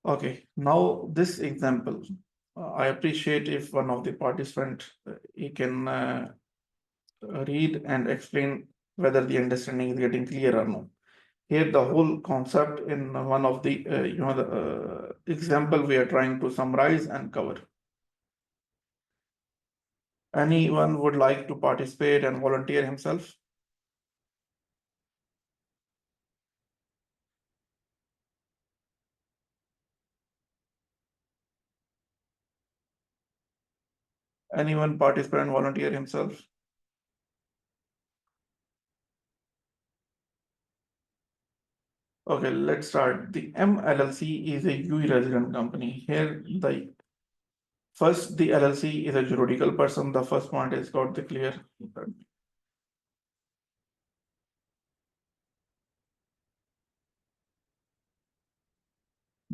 Okay, now this example, I appreciate if one of the participant he can read and explain whether the understanding is getting clear or not. Here, the whole concept in one of the the example we are trying to summarize and cover. Anyone would like to participate and volunteer himself? Anyone participate and volunteer himself? Okay, let's start. The MLLC is a UE resident company. Here, the first, the LLC is a juridical person. The first point is got the clear.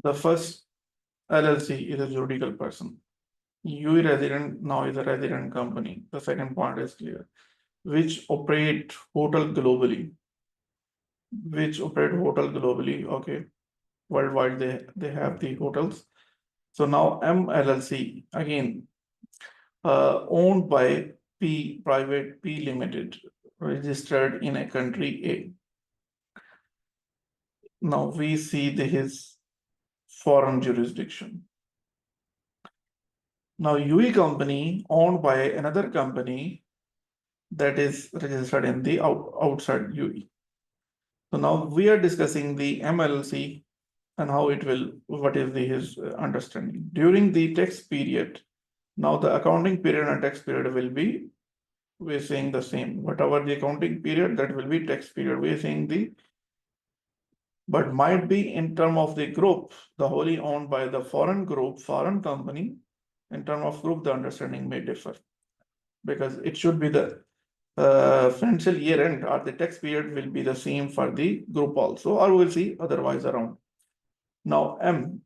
The first LLC is a juridical person. UE resident now is a resident company. The second point is clear. Which operate hotel globally. Which operate hotel globally. Okay. Worldwide they have the hotels. So now MLLC again owned by P Private P Limited, registered in a country A. Now we see his foreign jurisdiction. Now UE company owned by another company that is registered in the outside UE. So now we are discussing the MLC and how it will, what is his understanding. During the tax period, now the accounting period and tax period will be, we're saying the same. Whatever the accounting period, that will be tax period. We're saying the, but might be in term of the group, the wholly owned by the foreign group, foreign company, in term of group, the understanding may differ. Because it should be the financial year end or the tax period will be the same for the group also, or we'll see otherwise around. Now, M,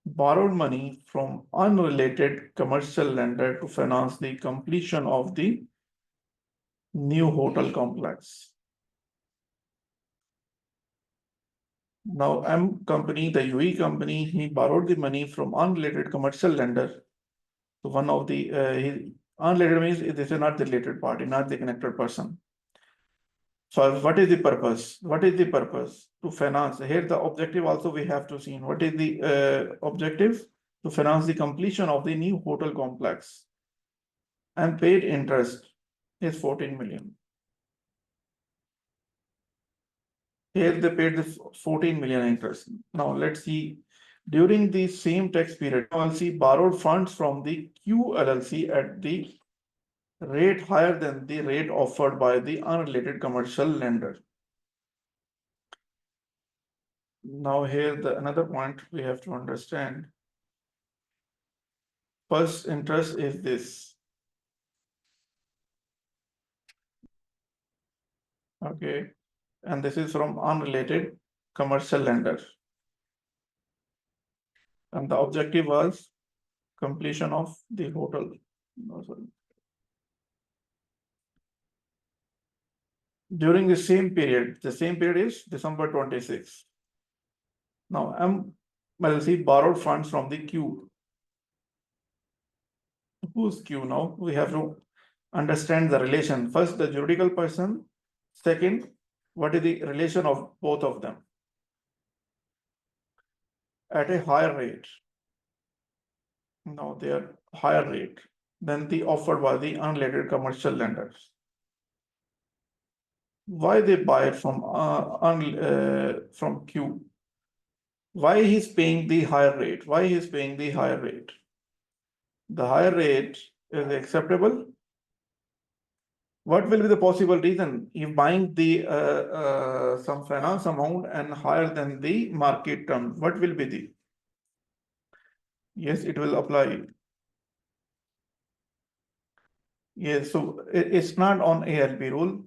borrowed money from unrelated commercial lender to finance the completion of the new hotel complex. Now, M company, the UE company, he borrowed the money from unrelated commercial lender. So one of the unrelated means this is not the related party, not the connected person. So what is the purpose? What is the purpose? To finance. Here the objective also we have to see. What is the objective? To finance the completion of the new hotel complex. And paid interest is 14 million. Here they paid the 14 million interest. Now let's see. During the same tax period, LLC borrowed funds from the Q LLC at the rate higher than the rate offered by the unrelated commercial lender. Now here another point we have to understand. First interest is this. Okay. And this is from unrelated commercial lender. And the objective was completion of the hotel. No, sorry. During the same period is December 26. Now MLC borrowed funds from the Q. Who's Q now? We have to understand the relation. First, the juridical person. Second, what is the relation of both of them? At a higher rate. Now they are higher rate than the offered by the unrelated commercial lenders. Why they buy from Q? Why he's paying the higher rate? Why he's paying the higher rate? The higher rate is acceptable. What will be the possible reason? If buying the some finance amount and higher than the market term, what will be the? Yes, it will apply. Yes, so it's not on ALP rule.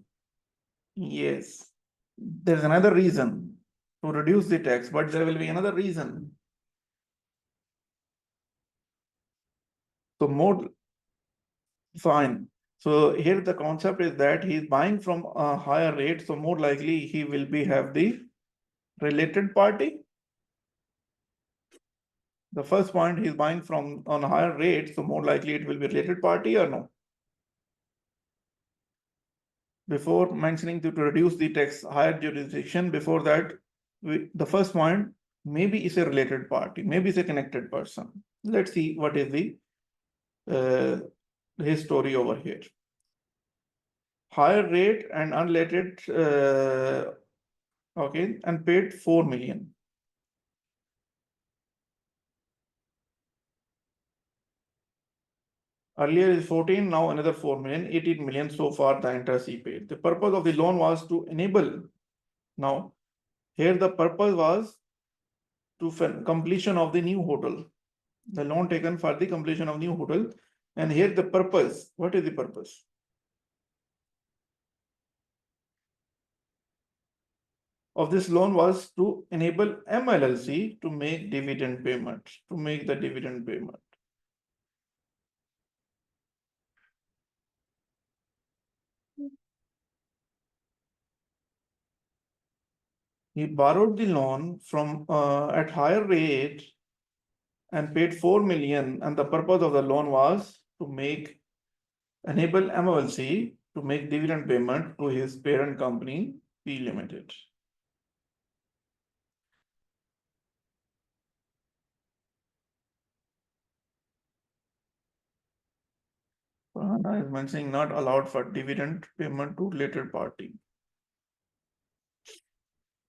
Yes, there's another reason to reduce the tax, but there will be another reason. So more fine. So here the concept is that he's buying from a higher rate, so more likely he will be have the related party. The first point, he's buying from on a higher rate, so more likely it will be related party or no? Before mentioning to reduce the tax higher jurisdiction, before that, the first point, maybe is a related party, maybe it's a connected person. Let's see what is the his story over here. Higher rate and unrelated, okay, and paid 4 million. Earlier is 14, now another 4 million, 18 million so far the interest he paid. The purpose of the loan was to enable. Now, here the purpose was to completion of the new hotel. The loan taken for the completion of new hotel. And here the purpose. What is the purpose? Of this loan was to enable MLLC to make dividend payment, to make the dividend payment. He borrowed the loan from at higher rate and paid 4 million, and the purpose of the loan was to enable MLC to make dividend payment to his parent company, P Limited. Farhana is mentioning not allowed for dividend payment to related party.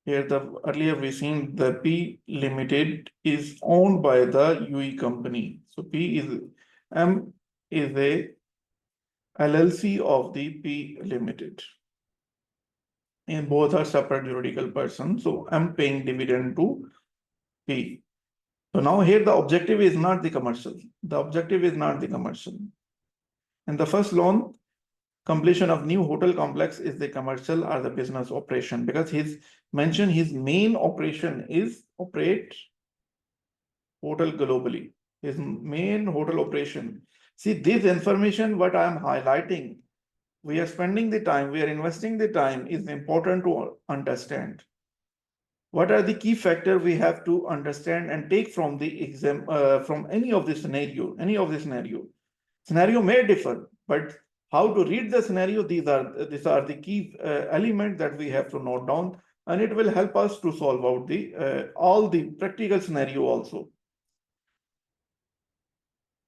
Here, the earlier we seen the P Limited is owned by the UE company. So M is a LLC of the P Limited. And both are separate juridical persons. So I'm paying dividend to P. So now here the objective is not the commercial. The objective is not the commercial. And the first loan, completion of new hotel complex is the commercial or the business operation, because he's mentioned his main operation is operate hotel globally. His main hotel operation. See, this information, what I am highlighting, we are spending the time, we are investing the time, is important to understand. What are the key factors we have to understand and take from the exam, from any of the scenario, Scenario may differ, but how to read the scenario, these are the key elements that we have to note down, and it will help us to solve out the all the practical scenario also.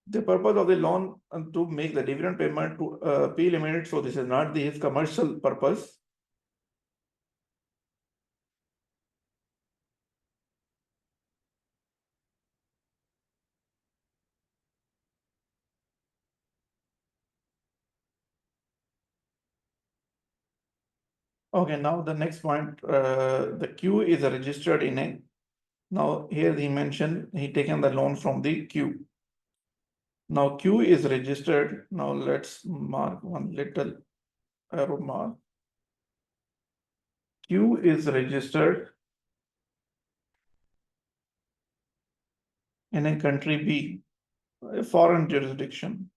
The purpose of the loan to make the dividend payment to P Limited, so this is not his commercial purpose. Okay, now the next point, the Q is registered in a. Now here he mentioned he taken the loan from the Q. Now Q is registered. Now let's mark one little arrow mark. Q is registered in a country B, a foreign jurisdiction,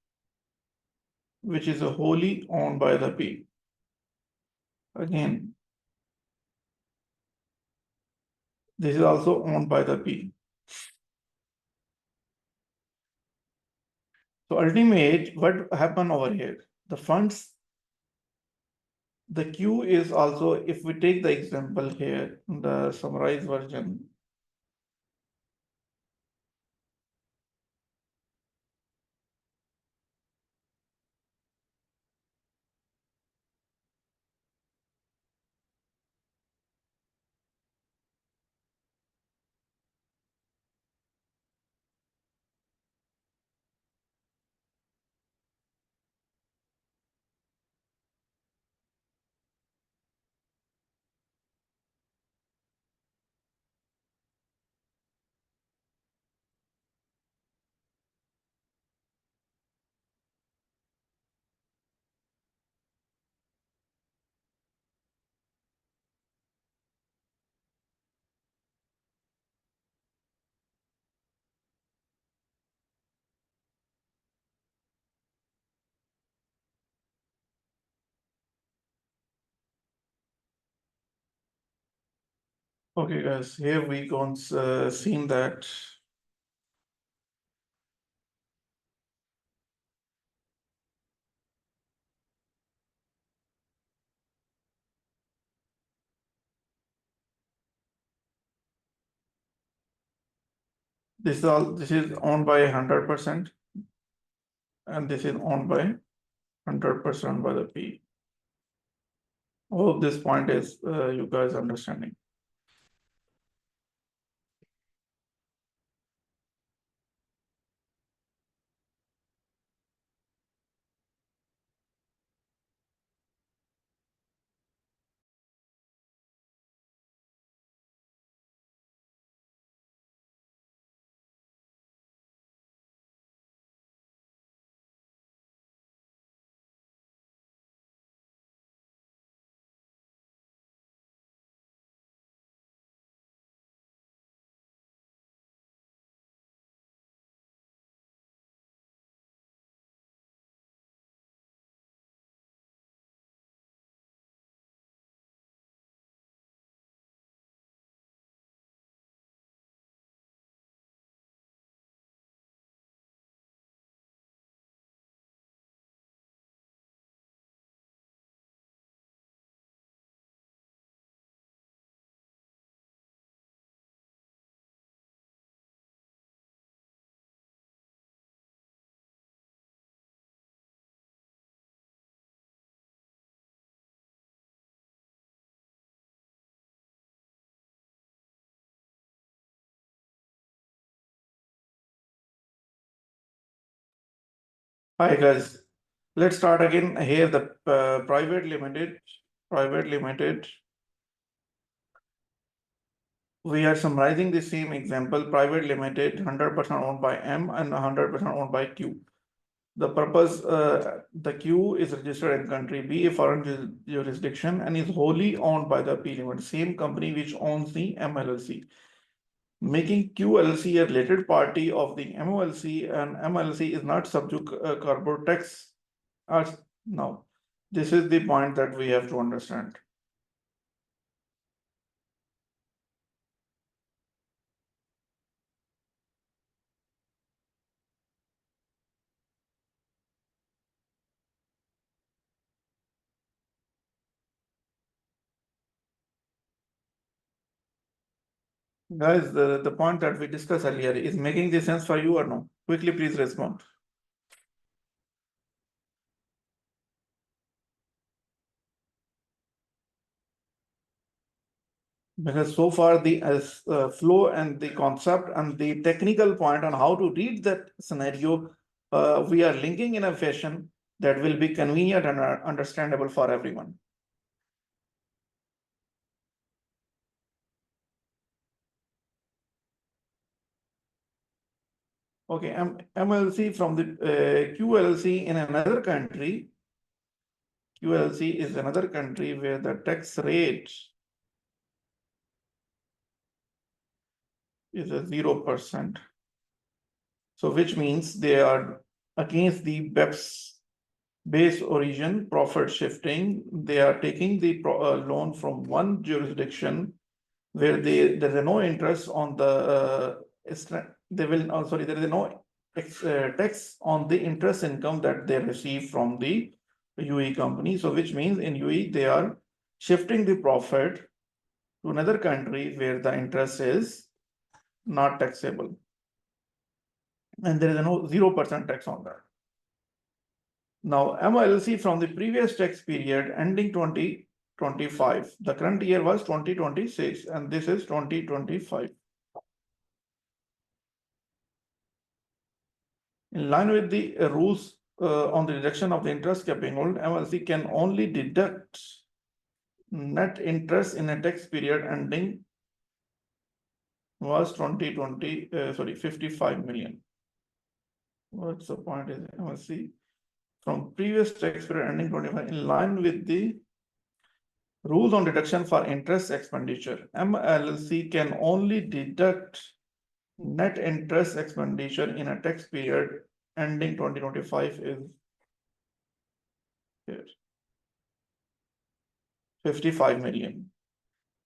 which is wholly owned by the P. Again, this is also owned by the P. So ultimate, what happened over here? The funds, the Q is also, if we take the example here, the summarized version. Okay, guys, here we go seen that This is owned by 100%, and this is owned by 100% by the P. Hope this point is you guys understanding. Hi guys, let's start again. Here the private limited. We are summarizing the same example. Private limited, 100% owned by M and 100% owned by Q. The purpose, the Q is registered in country B, a foreign jurisdiction, and is wholly owned by the P limited, same company which owns the MLLC, making QLC a related party of the MLC, and MLC is not subject corporate tax. Now, this is the point that we have to understand. Guys, the point that we discussed earlier is making the sense for you or no? Quickly, please respond. Because so far the flow and the concept and the technical point on how to read that scenario, we are linking in a fashion that will be convenient and understandable for everyone. Okay, MLC from the QLC in another country. QLC is another country where the tax rate is a 0%. So which means they are against the BEPS, base origin profit shifting. They are taking the loan from one jurisdiction where there is no interest on the there is no tax on the interest income that they receive from the UAE company. So which means in UAE they are shifting the profit to another country where the interest is not taxable, and there is no 0% tax on that. Now, MLC from the previous tax period ending 2025, the current year was 2026, and this is 2025. In line with the rules on the deduction of the interest capping, old MLC can only deduct net interest in a tax period ending was 55 million. What's the point is MLC from previous tax period ending 25 in line with the rules on deduction for interest expenditure. MLC can only deduct net interest expenditure in a tax period ending 2025 is here, 55 million.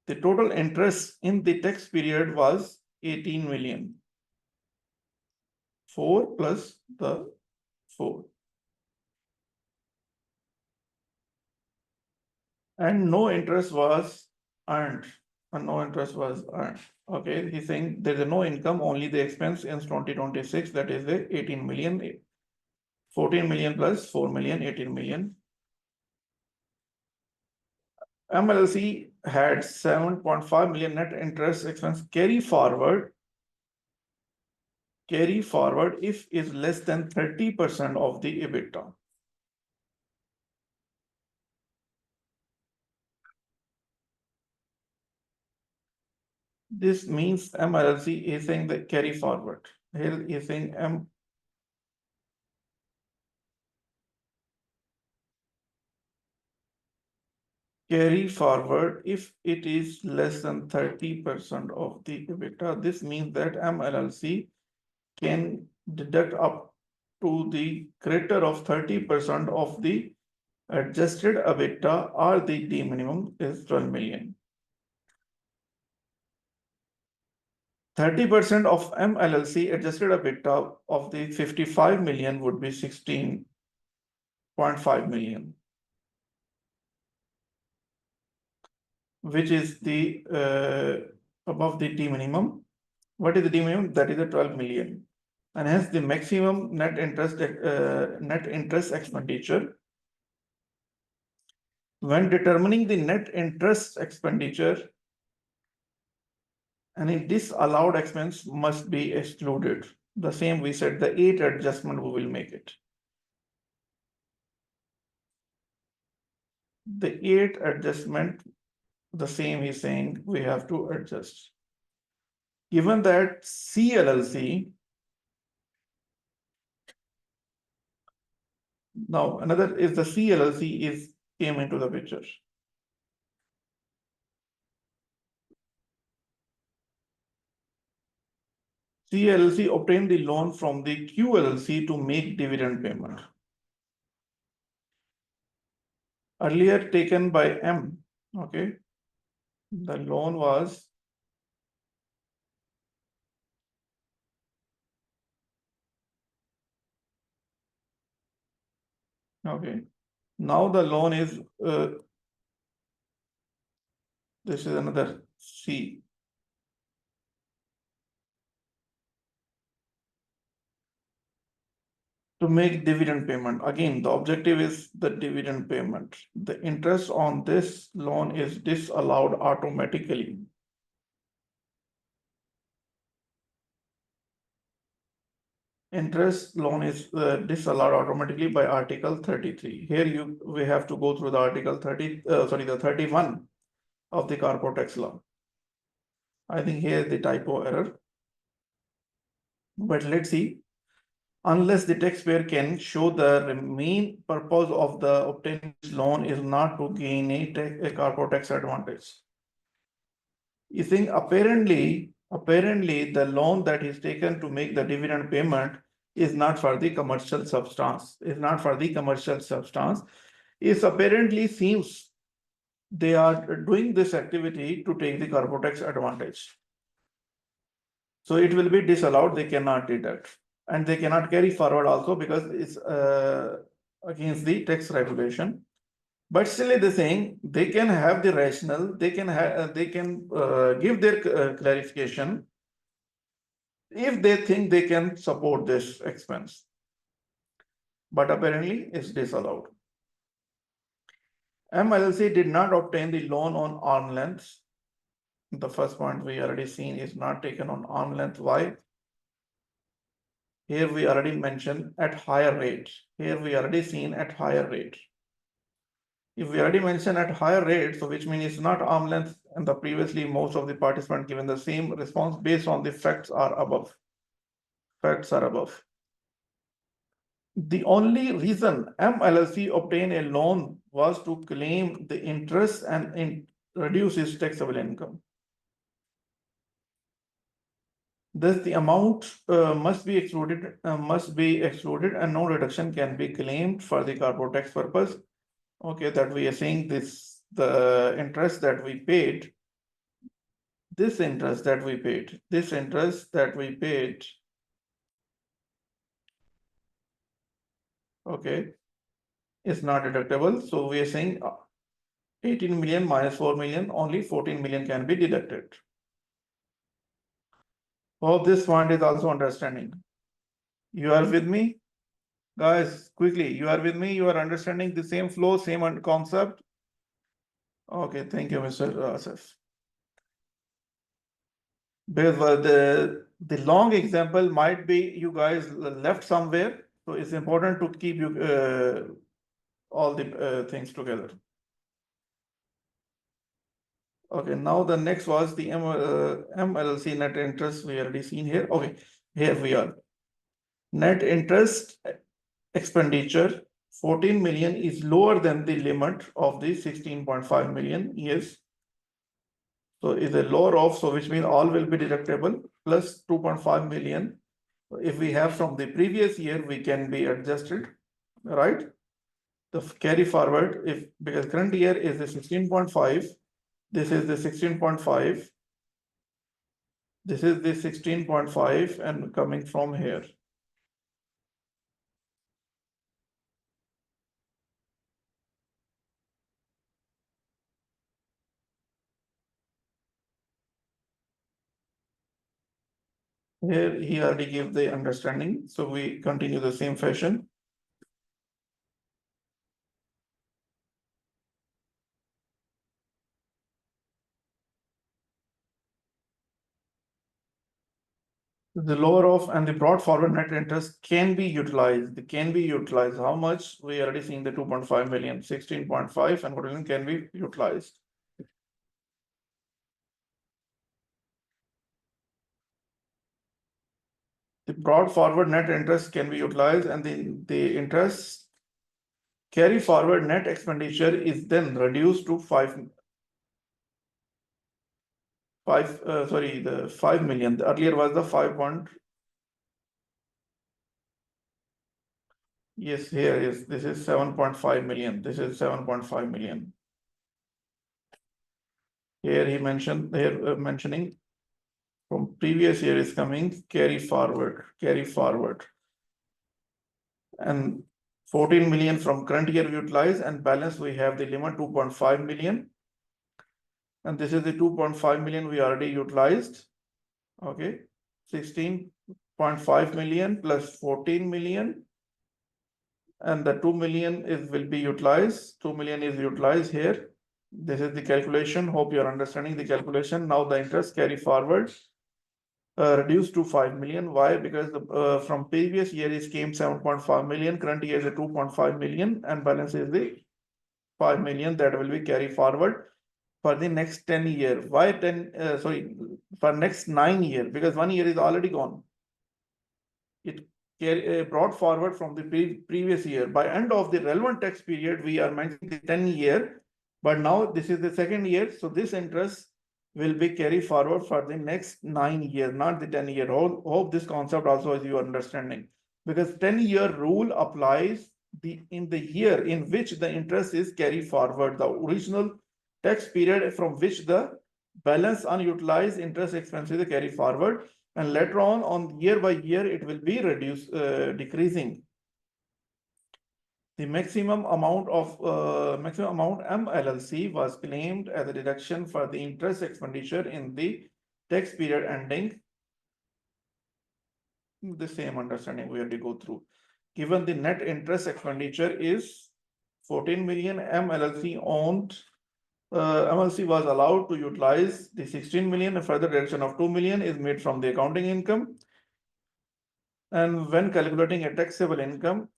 The total interest in the tax period was 18 million. 4 plus the 4. And no interest was earned. and no interest was earned. Okay, he's saying there is no income, only the expense in 2026, that is the 18 million, 14 million plus 4 million, 18 million. MLC had 7.5 million net interest expense carry forward if is less than 30% of the EBITDA. This means MLC is saying that carry forward. Here is saying carry forward if it is less than 30% of the EBITDA. This means that MLC can deduct up to the greater of 30% of the adjusted EBITDA, or the D minimum is 12 million. 30% of MLLC adjusted EBITDA of the 55 million would be 16.5 million, which is the above the D minimum. What is the D minimum? That is the 12 million. And hence the maximum net interest expenditure. When determining the net interest expenditure, any disallowed expense must be excluded. The same we said, the 8 adjustment we will make it. The 8 adjustment, the same he's saying, we have to adjust. Given that CLLC, now another is the CLLC is came into the picture. CLLC obtained the loan from the QLLC to make dividend payment. Earlier taken by M, okay, the loan was okay. Now the loan is this is another C. To make dividend payment. Again, the objective is the dividend payment. The interest on this loan is disallowed automatically. Interest loan is disallowed automatically by Article 33. Here we have to go through the Article 31 of the corporate tax law. I think here the typo error. But let's see. Unless the taxpayer can show the main purpose of the obtaining loan is not to gain a corporate tax advantage. You think apparently the loan that is taken to make the dividend payment is not for the commercial substance. It apparently seems they are doing this activity to take the corporate tax advantage. So it will be disallowed. They cannot deduct. And they cannot carry forward also because it's against the tax regulation. But still, the saying they can have the rationale, they can give their clarification if they think they can support this expense. But apparently, it's disallowed. MLC did not obtain the loan on arm length. The first point we already seen is not taken on arm length. Why? Here we already mentioned at higher rate. Here we already seen at higher rate. If we already mentioned at higher rate, so which means it's not arm length, and the previously most of the participants given the same response based on the facts are above. The only reason MLC obtained a loan was to claim the interest and reduce its taxable income. Thus, the amount must be excluded, and no reduction can be claimed for the corporate tax purpose. Okay, that we are saying this, the interest that we paid, okay, is not deductible. So we are saying 18 million minus 4 million, only 14 million can be deducted. Hope this point is also understanding. You are with me? Guys, quickly, you are with me? You are understanding the same flow, same concept? Okay, thank you, Mr. Asif. Because the long example might be you guys left somewhere, so it's important to keep you all the things together. Okay, now the next was the MLC net interest. We already seen here. Okay, here we are. Net interest expenditure 14 million is lower than the limit of the 16.5 million. Yes. So is a lower of, so which means all will be deductible plus 2.5 million. If we have from the previous year, we can be adjusted, right? The carry forward, if because current year is the 16.5, this is the 16.5, this is the 16.5, and coming from here. Here he already gave the understanding, so we continue the same fashion. The lower of and the brought forward net interest can be utilized. They can be utilized. How much? We already seen the 2.5 million, 16.5, and what can be utilized. The brought forward net interest can be utilized, and the interest carry forward net expenditure is then reduced to 5 million. The earlier was the 5 point. Yes, here is this is 7.5 million. This is 7.5 million. Here he mentioned mentioning from previous year is coming carry forward, and 14 million from current year utilized, and balance we have the limit 2.5 million, and this is the 2.5 million we already utilized. Okay, 16.5 million plus 14 million, and the 2 million will be utilized. 2 million is utilized here. This is the calculation. Hope you are understanding the calculation. Now the interest carry forward reduced to 5 million. Why? Because from previous year it came 7.5 million, current year is a 2.5 million, and balance is the 5 million that will be carried forward for the next 10 year. Why 10? For next 9 year, because 1 year is already gone. It brought forward from the previous year. By end of the relevant tax period, we are mentioning the 10 year, but now this is the second year, so this interest will be carried forward for the next 9 years, not the 10 year. Hope this concept also is you understanding, because 10-year rule applies in the year in which the interest is carried forward, the original tax period from which the balance unutilized interest expenses are carried forward, and later on year by year it will be decreasing. The maximum amount MLLC was claimed as a deduction for the interest expenditure in the tax period ending. The same understanding we have to go through. Given the net interest expenditure is 14 million, MLLC was allowed to utilize the 16 million. A further deduction of 2 million is made from the accounting income. And when calculating a taxable income,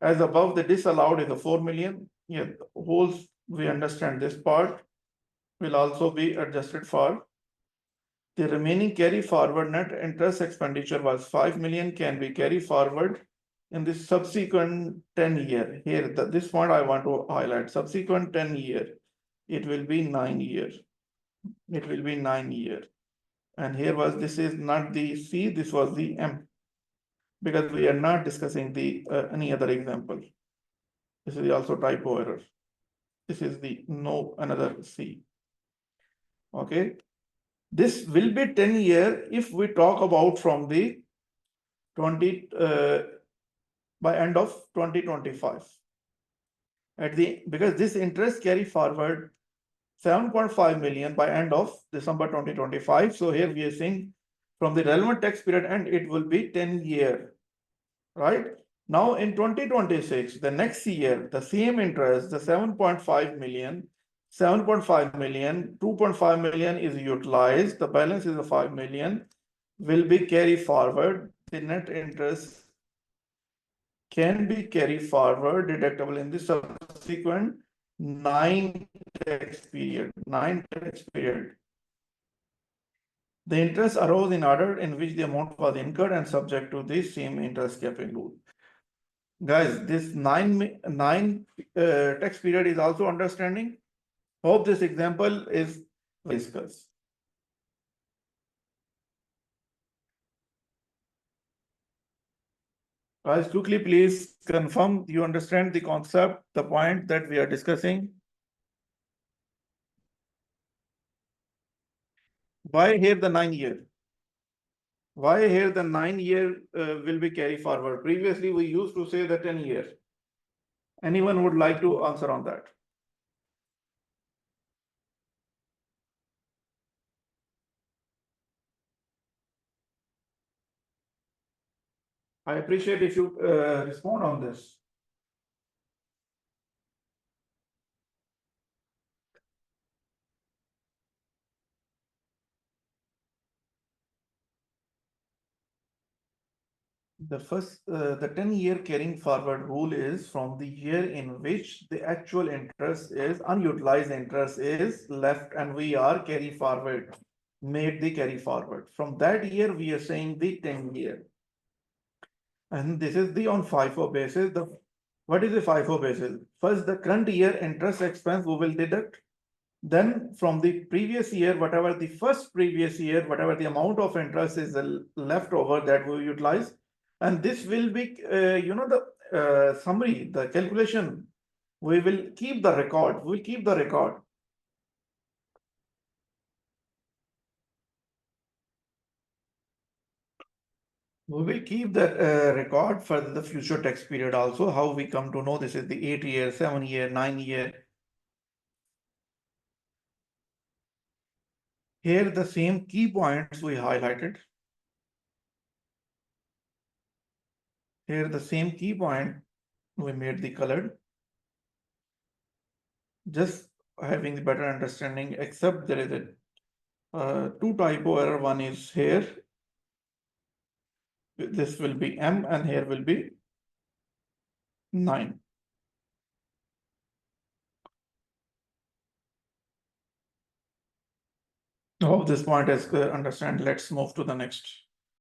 as above, the disallowed is a 4 million. Yeah, holes, we understand this part will also be adjusted for. The remaining carry forward net interest expenditure was 5 million, can be carried forward in the subsequent 10 year. Here, this point I want to highlight. Subsequent 10 year, it will be 9 years. It will be 9 years. And here was, this is not the C, this was the M, because we are not discussing the any other example. This is also typo error. This is the another C. Okay. This will be 10 year if we talk about from the 20 by end of 2025. because this interest carry forward 7.5 million by end of December 2025. So here we are saying from the relevant tax period and it will be 10 year, right? Now in 2026, the next year, the same interest, the 7.5 million, 2.5 million is utilized. The balance is a 5 million will be carried forward. The net interest can be carried forward deductible in the subsequent 9 tax period. The interest arose in order in which the amount was incurred and subject to the same interest capping rule. Guys, this nine tax period is also understanding. Hope this example is discussed. Guys, quickly please confirm you understand the concept, the point that we are discussing. Why here the 9 year? Why here the 9 year will be carried forward? Previously, we used to say the 10 year. Anyone would like to answer on that? I appreciate if you respond on this. The 10-year carrying forward rule is from the year in which the actual interest is unutilized interest is left and we are carry forward, made the carry forward. From that year, we are saying the 10 year. And this is the on FIFO basis. What is the FIFO basis? First, the current year interest expense we will deduct. Then from the previous year, whatever the first previous year, whatever the amount of interest is left over that we utilize. And this will be, the summary, the calculation. We will keep the record. We'll keep the record. We will keep that record for the future tax period also. How we come to know this is the 8 year, 7 year, 9 year. Here the same key points we highlighted. Here the same key point we made the colored. Just having the better understanding, except there is a two typo error. One is here. This will be M and here will be 9. I hope this point is clear. Understand. Let's move to the next.